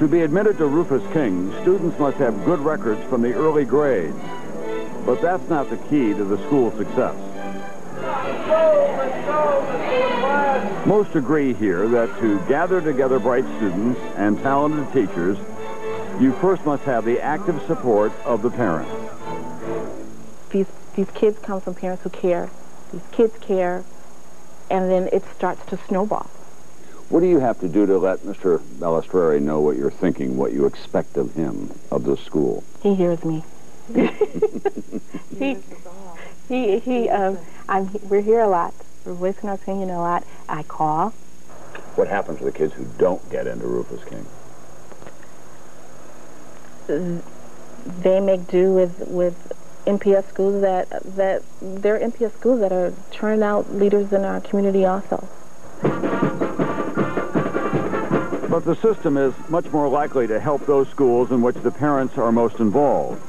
To be admitted to Rufus King, students must have good records from the early grades. But that's not the key to the school's success. Most agree here that to gather together bright students and talented teachers, you first must have the active support of the parents. These kids come from parents who care. These kids care, and then it starts to snowball. What do you have to do to let Mr. Balistreri know what you're thinking, what you expect of him, of the school? He hears me. We're here a lot. We're voicing our opinion a lot. I call. What happens to the kids who don't get into Rufus King? They make do with MPS schools that they're MPS schools that are turning out leaders in our community also. But the system is much more likely to help those schools in which the parents are most involved.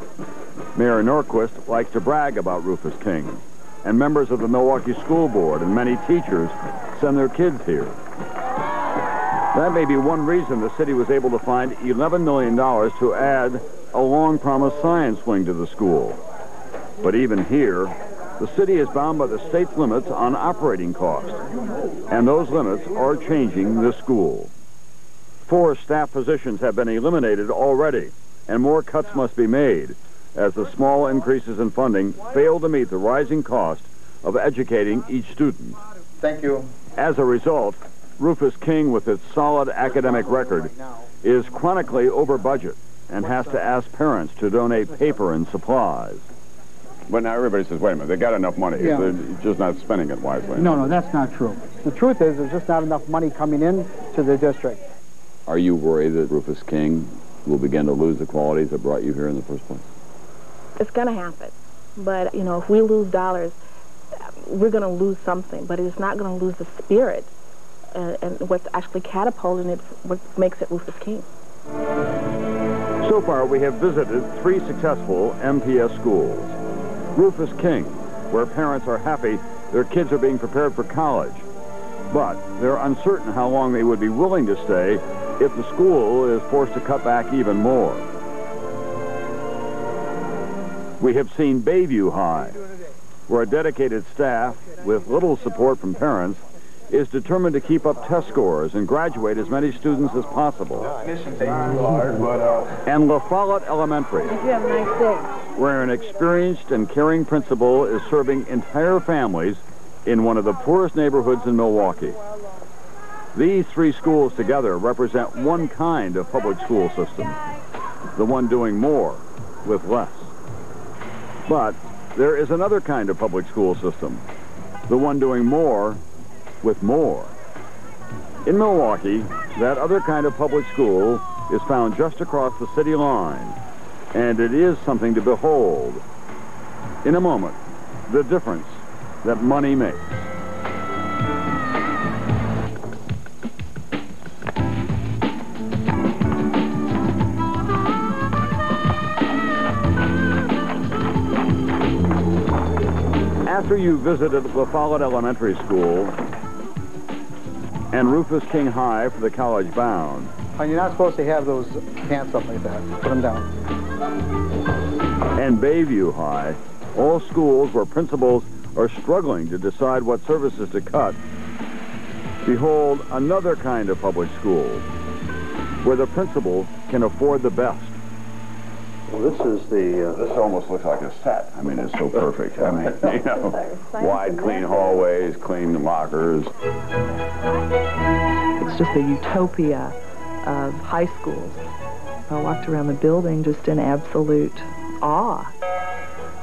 Mayor Norquist likes to brag about Rufus King, and members of the Milwaukee School Board and many teachers send their kids here. That may be one reason the city was able to find $11 million to add a long-promised science wing to the school. But even here, the city is bound by the state's limits on operating costs, and those limits are changing this school. 4 staff positions have been eliminated already, and more cuts must be made, as the small increases in funding fail to meet the rising cost of educating each student. Thank you. As a result, Rufus King, with its solid academic record, is chronically over budget and has to ask parents to donate paper and supplies. But now everybody says, wait a minute, they got enough money. Yeah. They're just not spending it wisely. No, that's not true. The truth is there's just not enough money coming in to the district. Are you worried that Rufus King will begin to lose the qualities that brought you here in the first place? It's going to happen. But, you know, if we lose dollars, we're going to lose something. But it's not going to lose the spirit and what's actually catapulting it, what makes it Rufus King. So far, we have visited 3 successful MPS schools. Rufus King, where parents are happy their kids are being prepared for college. But they're uncertain how long they would be willing to stay if the school is forced to cut back even more. We have seen Bayview High, where a dedicated staff with little support from parents is determined to keep up test scores and graduate as many students as possible. And La Follette Elementary, where an experienced and caring principal is serving entire families in one of the poorest neighborhoods in Milwaukee. These 3 schools together represent one kind of public school system, the one doing more with less. But there is another kind of public school system, the one doing more with more. In Milwaukee, that other kind of public school is found just across the city line, and it is something to behold. In a moment, the difference that money makes. After you visited La Follette Elementary School and Rufus King High for the college bound. And you're not supposed to have those pants up like that. Put them down. And Bayview High, all schools where principals are struggling to decide what services to cut. Behold another kind of public school where the principal can afford the best. Well, this almost looks like a set. I mean, it's so perfect. I mean, you know, wide, clean hallways, clean lockers. It's just a utopia of high schools. I walked around the building just in absolute awe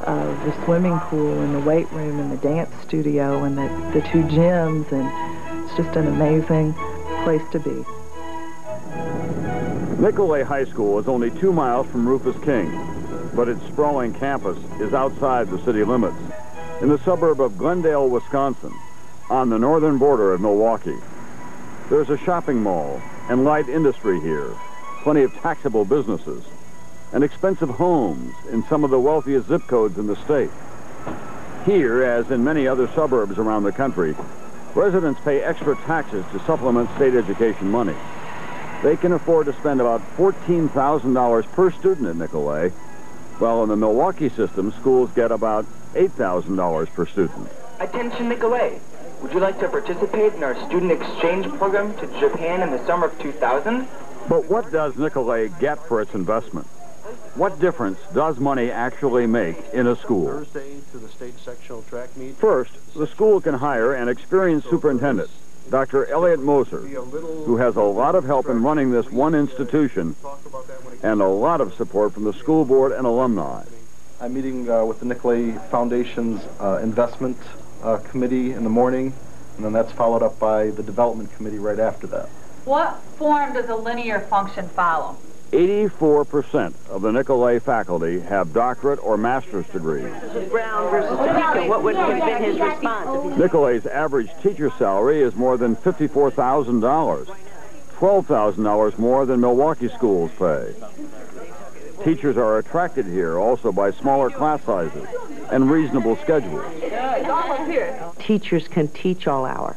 of the swimming pool and the weight room and the dance studio and the 2 gyms, and it's just an amazing place to be. Nicolay High School is only 2 miles from Rufus King, but its sprawling campus is outside the city limits, in the suburb of Glendale, Wisconsin, on the northern border of Milwaukee. There's a shopping mall and light industry here, plenty of taxable businesses, and expensive homes in some of the wealthiest zip codes in the state. Here, as in many other suburbs around the country, residents pay extra taxes to supplement state education money. They can afford to spend about $14,000 per student at Nicolet, while in the Milwaukee system, schools get about $8,000 per student. Attention Nicolet. Would you like to participate in our student exchange program to Japan in the summer of 2000? But what does Nicolet get for its investment? What difference does money actually make in a school? Thursday to the state sectional track meet. First, the school can hire an experienced superintendent, Dr. Elliot Moser, who has a lot of help in running this one institution and a lot of support from the school board and alumni. I'm meeting with the Nicolet Foundation's investment committee in the morning, and then that's followed up by the development committee right after that. What form does a linear function follow? 84% of the Nicolet faculty have doctorate or master's degrees. Brown versus Topeka, what would have been his response? Nicolet's average teacher salary is more than $54,000, $12,000 more than Milwaukee schools pay. Teachers are attracted here also by smaller class sizes and reasonable schedules. Teachers can teach all hour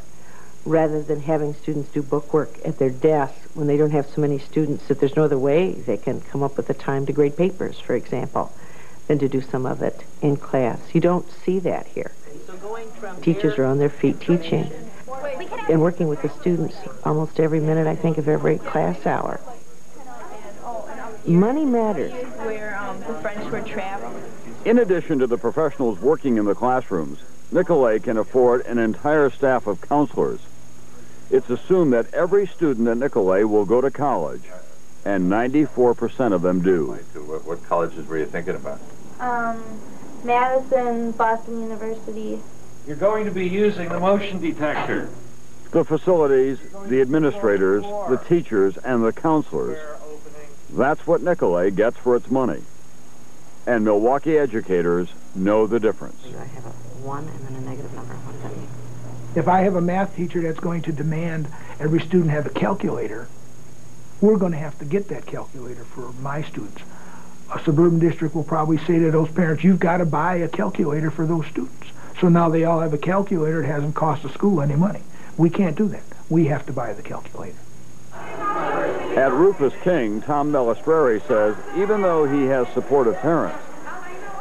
rather than having students do bookwork at their desks when they don't have so many students that there's no other way they can come up with the time to grade papers, for example, than to do some of it in class. You don't see that here. Teachers are on their feet teaching and working with the students almost every minute, I think, of every class hour. Money matters. Where the French were trapped. In addition to the professionals working in the classrooms, Nicolet can afford an entire staff of counselors. It's assumed that every student at Nicolet will go to college, and 94% of them do. What colleges were you thinking about? Madison, Boston University. You're going to be using the motion detector. The facilities, the administrators, the teachers, and the counselors. That's what Nicolet gets for its money. And Milwaukee educators know the difference. I have a 1 and then a negative number. What does that mean? If I have a math teacher that's going to demand every student have a calculator, we're going to have to get that calculator for my students. A suburban district will probably say to those parents, you've got to buy a calculator for those students. So now they all have a calculator. It hasn't cost the school any money. We can't do that. We have to buy the calculator. At Rufus King, Tom Bellistreri says even though he has supportive parents,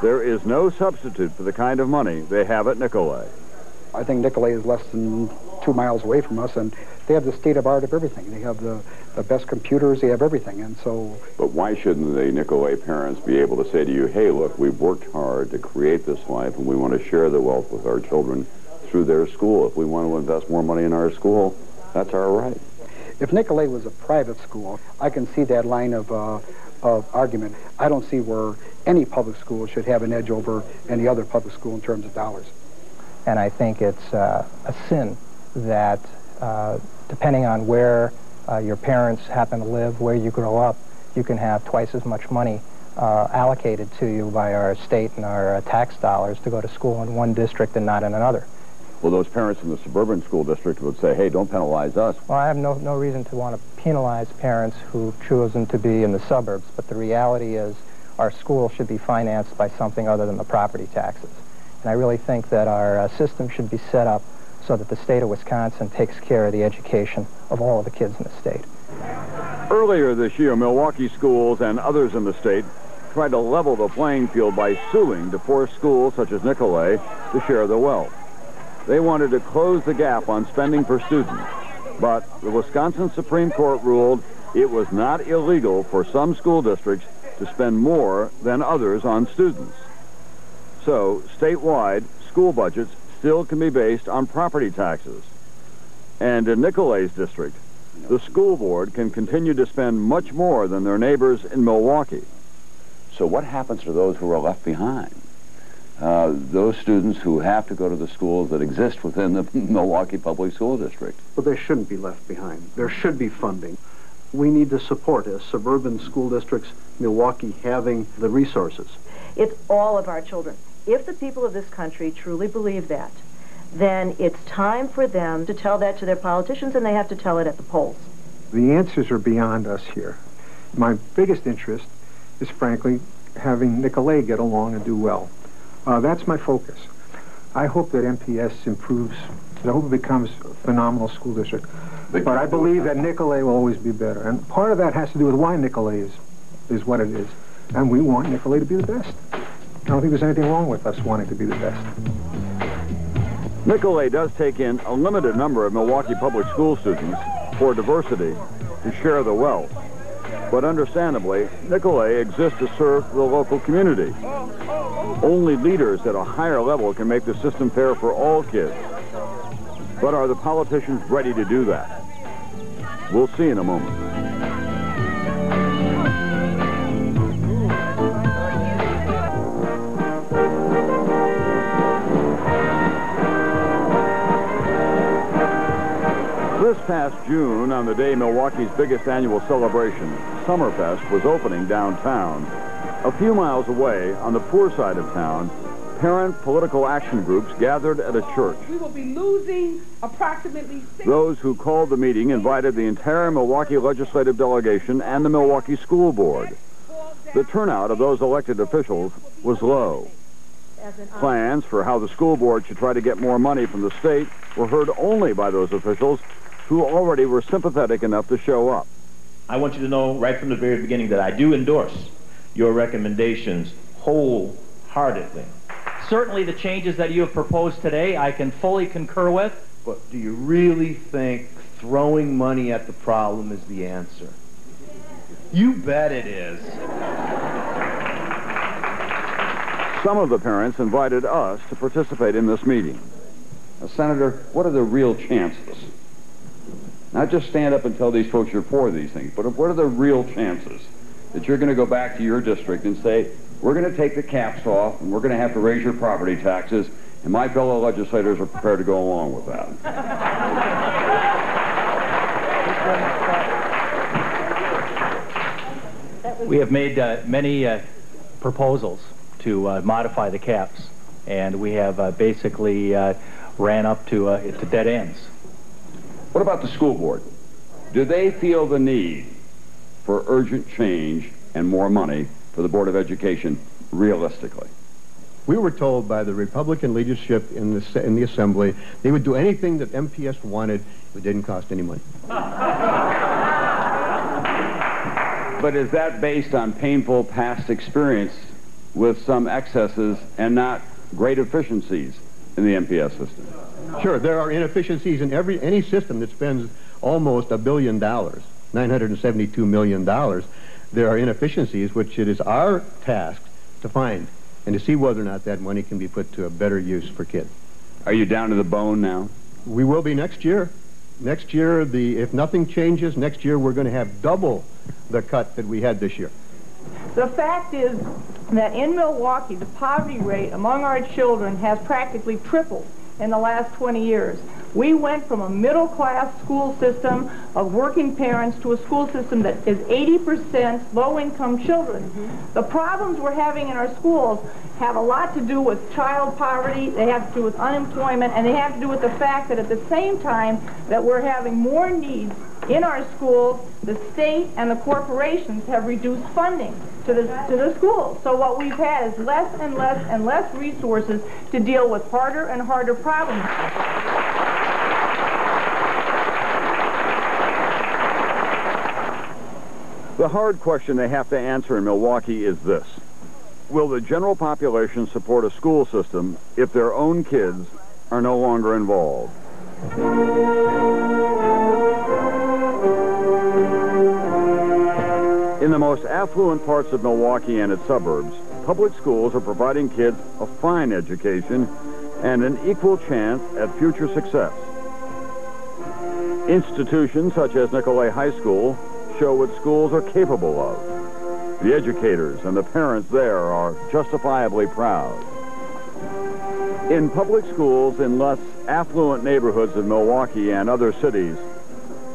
there is no substitute for the kind of money they have at Nicolet. I think Nicolet is less than 2 miles away from us, and they have the state of art of everything. They have the best computers, they have everything, and so... But why shouldn't the Nicolet parents be able to say to you, hey, look, we've worked hard to create this life, and we want to share the wealth with our children through their school. If we want to invest more money in our school, that's our right. If Nicolet was a private school, I can see that line of argument. I don't see where any public school should have an edge over any other public school in terms of dollars. And I think it's a sin that, depending on where your parents happen to live, where you grow up, you can have twice as much money allocated to you by our state and our tax dollars to go to school in one district and not in another. Well, those parents in the suburban school district would say, hey, don't penalize us. Well, I have no reason to want to penalize parents who've chosen to be in the suburbs, but the reality is our school should be financed by something other than the property taxes. And I really think that our system should be set up so that the state of Wisconsin takes care of the education of all of the kids in the state. Earlier this year, Milwaukee schools and others in the state tried to level the playing field by suing to force schools such as Nicolet to share the wealth. They wanted to close the gap on spending per student, but the Wisconsin Supreme Court ruled it was not illegal for some school districts to spend more than others on students. So, statewide, school budgets still can be based on property taxes. And in Nicolet's district, the school board can continue to spend much more than their neighbors in Milwaukee. So what happens to those who are left behind? Those students who have to go to the schools that exist within the Milwaukee Public School District. Well, they shouldn't be left behind. There should be funding. We need to support, as suburban school districts, Milwaukee having the resources. It's all of our children. If the people of this country truly believe that, then it's time for them to tell that to their politicians, and they have to tell it at the polls. The answers are beyond us here. My biggest interest is, frankly, having Nicolet get along and do well. That's my focus. I hope that MPS improves. I hope it becomes a phenomenal school district. But I believe that Nicolay will always be better. And part of that has to do with why Nicolay is what it is. And we want Nicolay to be the best. I don't think there's anything wrong with us wanting to be the best. Nicolay does take in a limited number of Milwaukee public school students for diversity to share the wealth. But understandably, Nicolay exists to serve the local community. Only leaders at a higher level can make the system fair for all kids. But are the politicians ready to do that? We'll see in a moment. This past June, on the day Milwaukee's biggest annual celebration, Summerfest, was opening downtown, a few miles away on the poor side of town, parent political action groups gathered at a church. We will be losing approximately... Those who called the meeting invited the entire Milwaukee legislative delegation and the Milwaukee School Board. The turnout of those elected officials was low. Plans for how the school board should try to get more money from the state were heard only by those officials who already were sympathetic enough to show up. I want you to know right from the very beginning that I do endorse your recommendations wholeheartedly. Certainly the changes that you have proposed today I can fully concur with. But do you really think throwing money at the problem is the answer? You bet it is. Some of the parents invited us to participate in this meeting. Senator, what are the real chances? Not just stand up and tell these folks you're for these things, but what are the real chances that you're going to go back to your district and say, we're going to take the caps off and we're going to have to raise your property taxes, and my fellow legislators are prepared to go along with that? We have made many proposals to modify the caps, and we have basically ran up to dead ends. What about the school board? Do they feel the need for urgent change and more money for the Board of Education realistically? We were told by the Republican leadership in the Assembly they would do anything that MPS wanted if it didn't cost any money. But is that based on painful past experience with some excesses and not great efficiencies in the MPS system? Sure, there are inefficiencies in any system that spends almost $1 billion, $972 million. There are inefficiencies which it is our task to find and to see whether or not that money can be put to a better use for kids. Are you down to the bone now? We will be next year. Next year, if nothing changes, next year we're going to have double the cut that we had this year. The fact is that in Milwaukee, the poverty rate among our children has practically tripled in the last 20 years. We went from a middle-class school system of working parents to a school system that is 80% low-income children. The problems we're having in our schools have a lot to do with child poverty, they have to do with unemployment, and they have to do with the fact that at the same time that we're having more needs in our schools, the state and the corporations have reduced funding to the schools. So what we've had is less and less and less resources to deal with harder and harder problems. The hard question they have to answer in Milwaukee is this: will the general population support a school system if their own kids are no longer involved? In the most affluent parts of Milwaukee and its suburbs, public schools are providing kids a fine education and an equal chance at future success. Institutions such as Nicolay High School show what schools are capable of. The educators and the parents there are justifiably proud. In public schools in less affluent neighborhoods of Milwaukee and other cities,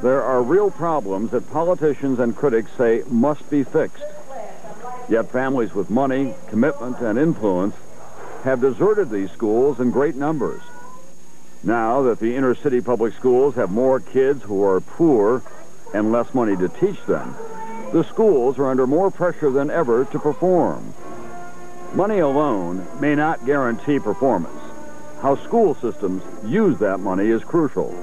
there are real problems that politicians and critics say must be fixed. Yet families with money, commitment, and influence have deserted these schools in great numbers. Now that the inner city public schools have more kids who are poor and less money to teach them, the schools are under more pressure than ever to perform. Money alone may not guarantee performance. How school systems use that money is crucial.